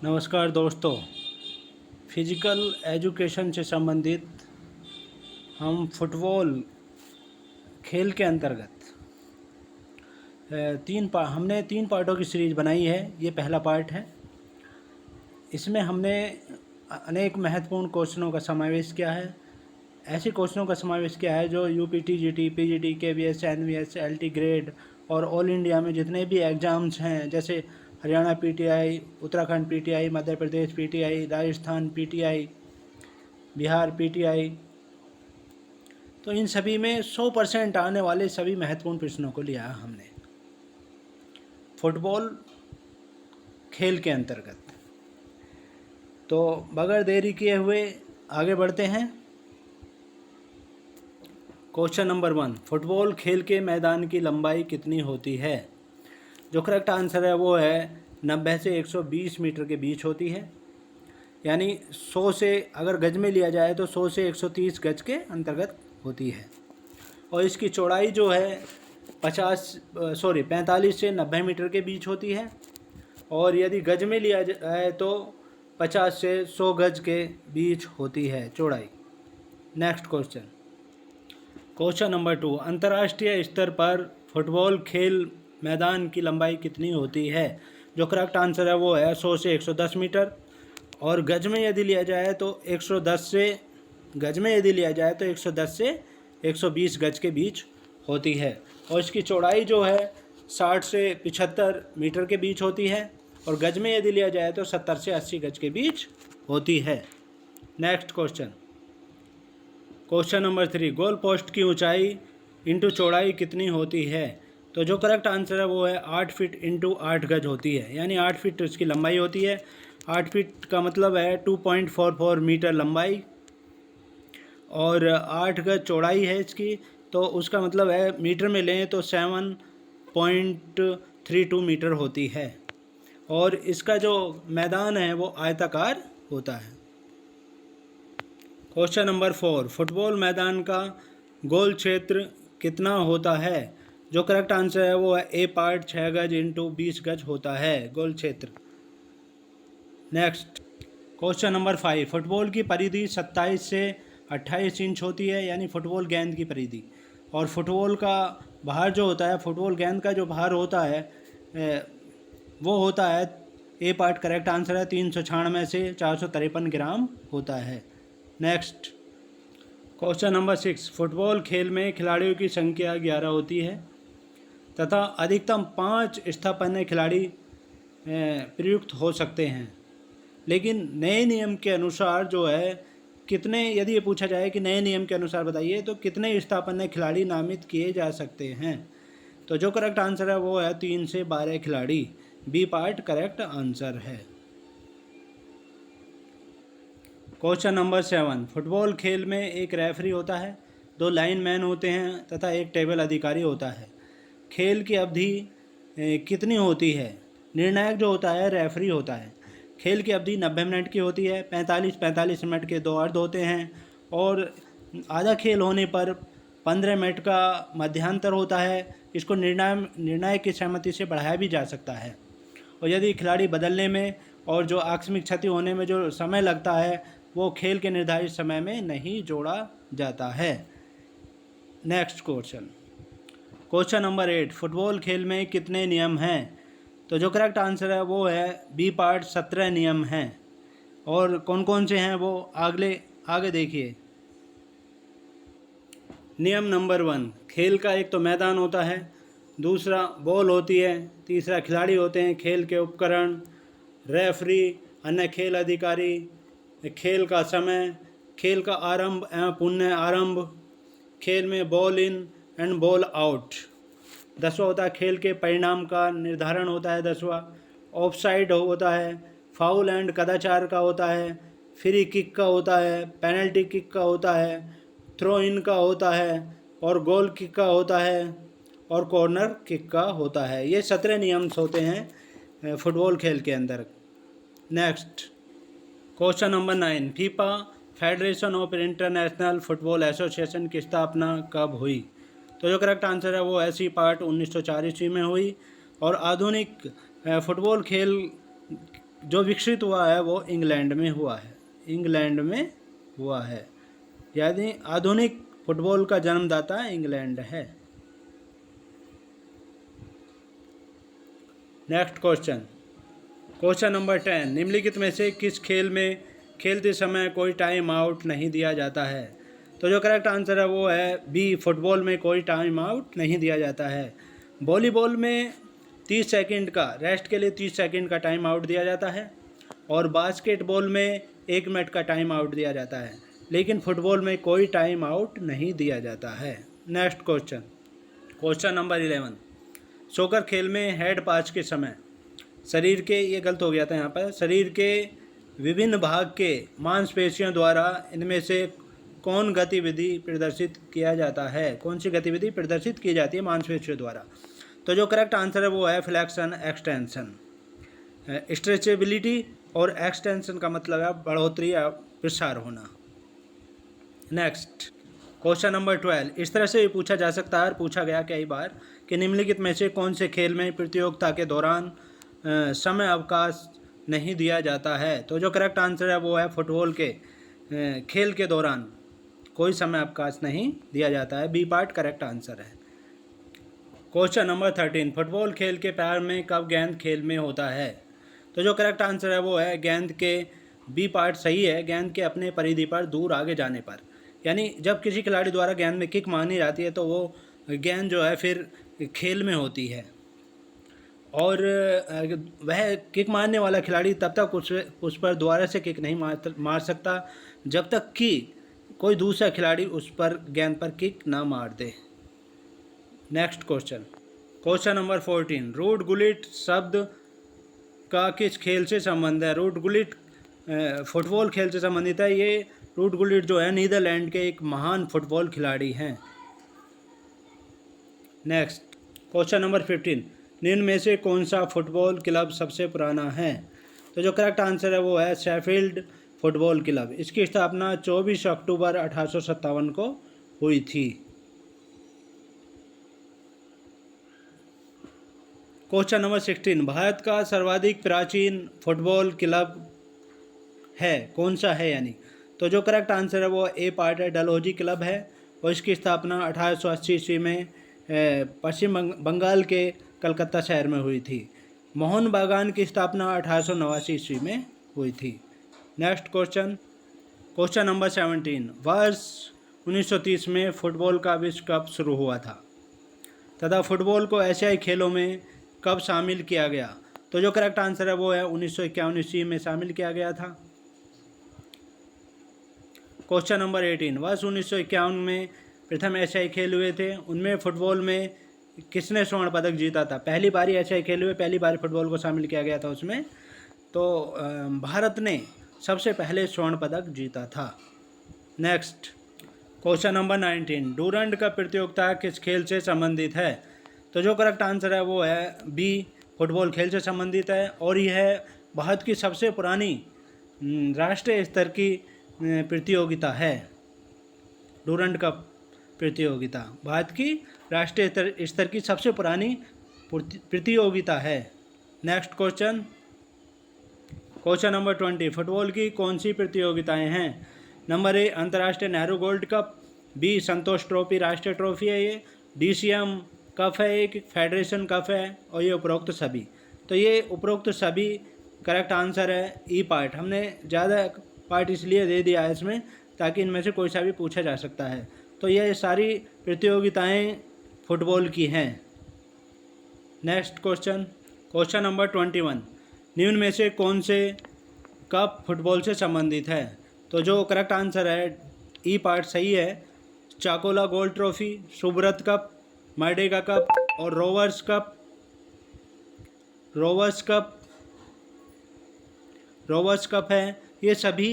नमस्कार दोस्तों। Physical education से संबंधित हम फुटबॉल खेल के अंतर्गत हमने तीन पार्टों की सीरीज़ बनाई है। ये पहला पार्ट है। इसमें हमने अनेक महत्वपूर्ण क्वेश्चनों का समावेश किया है। ऐसे क्वेश्चनों का समावेश किया है जो UPT, GT, PGT, KVS, NVS, LT grade और ऑल इंडिया में जितने भी एग्ज़ाम्स हैं, जैसे Haryana PTI, Uttarakhand PTI, Madhya Pradesh PTI, Rajasthan PTI, Bihar PTI, तो इन सभी में 100% आने वाले सभी महत्वपूर्ण प्रश्नों को लिया है हमने फुटबॉल खेल के अंतर्गत। तो बगैर देरी किए हुए आगे बढ़ते हैं। क्वेश्चन नंबर 1, फुटबॉल खेल के मैदान की लंबाई कितनी होती है? जो करेक्ट आंसर है वो है 90 से 120 मीटर के बीच होती है। यानी 100 से अगर गज में लिया जाए तो 100 से 130 गज के अंतर्गत होती है। और इसकी चौड़ाई जो है 45 से 90 मीटर के बीच होती है। और यदि गज में लिया जाए तो 50 से 100 गज के बीच होती है चौड़ाई। नेक्स्ट क्वेश्चन, क्वेश्चन नंबर 2, अंतर्राष्ट्रीय स्तर पर फुटबॉल खेल मैदान की लंबाई कितनी होती है? जो करेक्ट आंसर है वो है 100 से 110 मीटर। और गज में यदि लिया जाए तो 110 से 120 गज के बीच होती है। और इसकी चौड़ाई जो है 60 से 75 मीटर के बीच होती है। और गज में यदि लिया जाए तो 70 से 80 गज के बीच होती है। Next question, question number 3, goal post की ऊंचाई इंटू चौड़ाई कितनी होती है? तो जो करेक्ट आंसर है वो है 8 फीट इंटू 8 गज होती है। यानी 8 फीट इसकी लंबाई होती है। 8 फीट का मतलब है 2.44 मीटर लंबाई और 8 गज चौड़ाई है इसकी। तो उसका मतलब है मीटर में लें तो 7.32 मीटर होती है। और इसका जो मैदान है वो आयताकार होता है। क्वेश्चन नंबर 4, फुटबॉल मैदान का गोल क्षेत्र कितना होता है? जो करेक्ट आंसर है वो है ए पार्ट 6 गज इंटू 20 गज होता है गोल क्षेत्र। नेक्स्ट क्वेश्चन नंबर 5, फुटबॉल की परिधि 27 से 28 इंच होती है। यानी फुटबॉल गेंद की परिधि। और फुटबॉल का भार जो होता है, फुटबॉल गेंद का जो भार होता है वो होता है, ए पार्ट करेक्ट आंसर है 396 से 453 ग्राम होता है। नेक्स्ट क्वेश्चन नंबर 6, फुटबॉल खेल में खिलाड़ियों की संख्या 11 होती है तथा अधिकतम 5 स्थापन्य खिलाड़ी प्रयुक्त हो सकते हैं। लेकिन नए नियम के अनुसार जो है कितने, यदि ये पूछा जाए कि नए नियम के अनुसार बताइए तो कितने स्थापन्य खिलाड़ी नामित किए जा सकते हैं? तो जो करेक्ट आंसर है वो है 3 से 12 खिलाड़ी। बी पार्ट करेक्ट आंसर है। क्वेश्चन नंबर 7, फुटबॉल खेल में एक रेफरी होता है, 2 लाइनमैन होते हैं तथा एक टेबल अधिकारी होता है। खेल की अवधि कितनी होती है? निर्णायक जो होता है रेफरी होता है। खेल की अवधि 90 मिनट की होती है। 45 मिनट के 2 अर्ध होते हैं। और आधा खेल होने पर 15 मिनट का मध्यांतर होता है। इसको निर्णायक की सहमति से बढ़ाया भी जा सकता है। और यदि खिलाड़ी बदलने में और जो आकस्मिक क्षति होने में जो समय लगता है वो खेल के निर्धारित समय में नहीं जोड़ा जाता है। Next question, question number 8, football खेल में कितने नियम हैं? तो जो करेक्ट आंसर है वो है बी पार्ट 17 नियम हैं। और कौन कौन से हैं वो आगे देखिए। नियम नंबर 1, खेल का एक तो मैदान होता है, दूसरा बॉल होती है, तीसरा खिलाड़ी होते हैं, खेल के उपकरण, रेफरी, अन्य खेल अधिकारी, खेल का समय, खेल का आरंभ एवं पुनः आरंभ, खेल में ball in and ball out. 10वां होता है खेल के परिणाम का निर्धारण होता है। 10वां ऑफसाइड होता है, फाउल एंड कदाचार का होता है, फ्री किक का होता है, पेनल्टी किक का होता है, थ्रो इन का होता है और गोल किक का होता है और कॉर्नर किक का होता है। ये 17 नियम्स होते हैं फुटबॉल खेल के अंदर। Next question number 9, FIFA federation of international football association की स्थापना कब हुई? तो जो करेक्ट आंसर है वो ऐसी पार्ट 1904 ईस्वी में हुई। और आधुनिक फुटबॉल खेल जो विकसित हुआ है वो इंग्लैंड में हुआ है, इंग्लैंड में हुआ है, यानी आधुनिक फुटबॉल का जन्मदाता इंग्लैंड है। नेक्स्ट क्वेश्चन, क्वेश्चन नंबर 10, निम्नलिखित में से किस खेल में खेलते समय कोई टाइम आउट नहीं दिया जाता है? तो जो करेक्ट आंसर है वो है बी, फुटबॉल में कोई टाइम आउट नहीं दिया जाता है। वॉलीबॉल में 30 सेकंड का रेस्ट के लिए 30 सेकंड का टाइम आउट दिया जाता है और बास्केटबॉल में 1 मिनट का टाइम आउट दिया जाता है, लेकिन फुटबॉल में कोई टाइम आउट नहीं दिया जाता है। Next question, question number 11, soccer खेल में हेड पास के समय शरीर के, ये गलत हो गया था यहाँ पर, शरीर के विभिन्न भाग के मांसपेशियों द्वारा इनमें से कौन गतिविधि प्रदर्शित किया जाता है? कौन सी गतिविधि प्रदर्शित की जाती है मांसपेशियों द्वारा? तो जो करेक्ट आंसर है वो है फ्लेक्शन एक्सटेंशन। स्ट्रेचेबिलिटी और एक्सटेंशन का मतलब है बढ़ोतरी या प्रसार होना। नेक्स्ट क्वेश्चन नंबर 12, इस तरह से भी पूछा जा सकता है और पूछा गया कई बार कि निम्नलिखित में से कौन से खेल में प्रतियोगिता के दौरान समय अवकाश नहीं दिया जाता है? तो जो करेक्ट आंसर है वो है फुटबॉल के खेल के दौरान कोई समय अवकाश नहीं दिया जाता है। बी पार्ट करेक्ट आंसर है। क्वेश्चन नंबर 13, फुटबॉल खेल के पैर में कब गेंद खेल में होता है? तो जो करेक्ट आंसर है वो है गेंद के, बी पार्ट सही है, गेंद के अपने परिधि पर दूर आगे जाने पर, यानी जब किसी खिलाड़ी द्वारा गेंद में किक मारनी जाती है तो वो गेंद जो है फिर खेल में होती है और वह किक मारने वाला खिलाड़ी तब तक उस पर दोबारा से किक नहीं मार सकता जब तक कि कोई दूसरा खिलाड़ी उस पर गेंद पर किक ना मार दे। Next question, question number 14, Ruud Gullit शब्द का किस खेल से संबंध है? रूट गुलिट फुटबॉल खेल से संबंधित है। ये रूट गुलिट जो है नीदरलैंड के एक महान फुटबॉल खिलाड़ी हैं। नेक्स्ट क्वेश्चन नंबर 15, निम्न में से कौन सा फुटबॉल क्लब सबसे पुराना है? तो जो करेक्ट आंसर है वो है शेफील्ड फुटबॉल क्लब। इसकी स्थापना 24 अक्टूबर 1857 को हुई थी। क्वेश्चन नंबर 16, भारत का सर्वाधिक प्राचीन फुटबॉल क्लब है, कौन सा है यानी? तो जो करेक्ट आंसर है वो ए पार्ट है, डलहौजी क्लब है और इसकी स्थापना 1880 ईस्वी में पश्चिम बंगाल के कलकत्ता शहर में हुई थी। मोहन बागान की स्थापना 1889 ईस्वी में हुई थी। नेक्स्ट क्वेश्चन, क्वेश्चन नंबर 17, वर्ष 1930 में फुटबॉल का विश्व कप शुरू हुआ था तथा फुटबॉल को एशियाई खेलों में कब शामिल किया गया? तो जो करेक्ट आंसर है वो है 1951 ईस्वी में शामिल किया गया था। क्वेश्चन नंबर 18, वर्ष 1951 में प्रथम एशियाई खेल हुए थे, उनमें फुटबॉल में किसने स्वर्ण पदक जीता था? पहली बार एशियाई खेल हुए, पहली बार फुटबॉल को शामिल किया गया था उसमें, तो भारत ने सबसे पहले स्वर्ण पदक जीता था। नेक्स्ट क्वेश्चन नंबर 19, डूरंड का प्रतियोगिता किस खेल से संबंधित है? तो जो करेक्ट आंसर है वो है बी, फुटबॉल खेल से संबंधित है और यह भारत की सबसे पुरानी राष्ट्रीय स्तर की प्रतियोगिता है। डूरंड कप प्रतियोगिता भारत की राष्ट्रीय स्तर की सबसे पुरानी प्रतियोगिता है। Next question, question number 20, football की कौन सी प्रतियोगिताएं हैं? नंबर ए अंतर्राष्ट्रीय नेहरू गोल्ड कप, बी संतोष ट्रॉफी राष्ट्रीय ट्रॉफी है, ये DCM कप है, एक फेडरेशन कप है और ये उपरोक्त सभी। तो ये उपरोक्त सभी करेक्ट आंसर है ई पार्ट। हमने ज़्यादा पार्ट इसलिए दे दिया है इसमें ताकि इनमें से कोई सा भी पूछा जा सकता है। तो ये सारी प्रतियोगिताएं फुटबॉल की हैं। नेक्स्ट क्वेश्चन, क्वेश्चन नंबर 21, निम्न में से कौन से कप फुटबॉल से संबंधित है? तो जो करेक्ट आंसर है ई पार्ट सही है, Chakola gold trophy, Subroto cup, Merdeka cup और रोवर्स कप है। ये सभी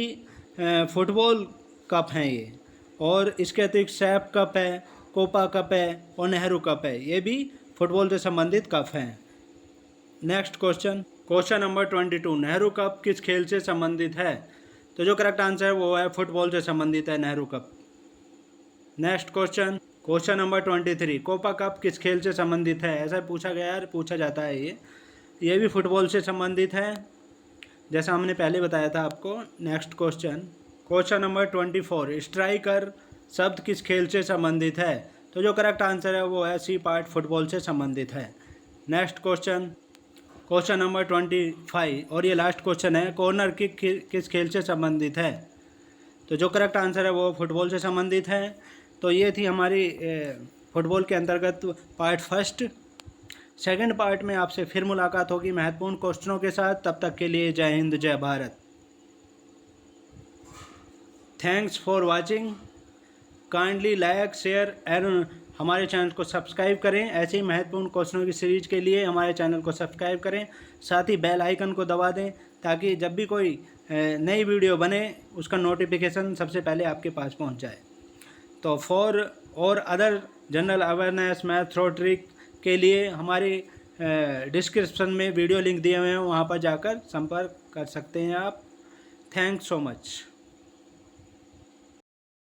फुटबॉल कप हैं ये, और इसके अतिरिक्त सैफ कप है, कोपा कप है और नेहरू कप है, ये भी फुटबॉल से संबंधित कप हैं। Next question, question number 22, Nehru cup किस खेल से संबंधित है? तो जो करेक्ट आंसर है वो है फुटबॉल से संबंधित है Nehru cup. Next question, question number 23, Copa cup किस खेल से संबंधित है? ऐसा पूछा गया है, पूछा जाता है ये भी फुटबॉल से संबंधित है। जैसा हमने पहले बताया था आपको। नेक्स्ट क्वेश्चन नंबर 24, स्ट्राइकर शब्द किस खेल से संबंधित है? तो जो करेक्ट आंसर है वो है सी पार्ट, फुटबॉल से संबंधित है। नेक्स्ट क्वेश्चन नंबर 25 और ये लास्ट क्वेश्चन है, कॉर्नर किक किस खेल से संबंधित है? तो जो करेक्ट आंसर है वो फुटबॉल से संबंधित है। तो ये थी हमारी फुटबॉल के अंतर्गत पार्ट फर्स्ट। सेकंड पार्ट में आपसे फिर मुलाकात होगी महत्वपूर्ण क्वेश्चनों के साथ। तब तक के लिए जय हिंद, जय Bharat. Thanks for watching. Kindly like, share and हमारे चैनल को सब्सक्राइब करें। ऐसे ही महत्वपूर्ण क्वेश्चनों की सीरीज के लिए हमारे चैनल को सब्सक्राइब करें, साथ ही बेल आइकन को दबा दें ताकि जब भी कोई नई वीडियो बने उसका नोटिफिकेशन सबसे पहले आपके पास पहुंच जाए। तो फॉर और other general awareness, math, through trick के लिए हमारे डिस्क्रिप्शन में वीडियो लिंक दिए हुए हैं, वहाँ पर जाकर संपर्क कर सकते हैं आप। Thanks so much.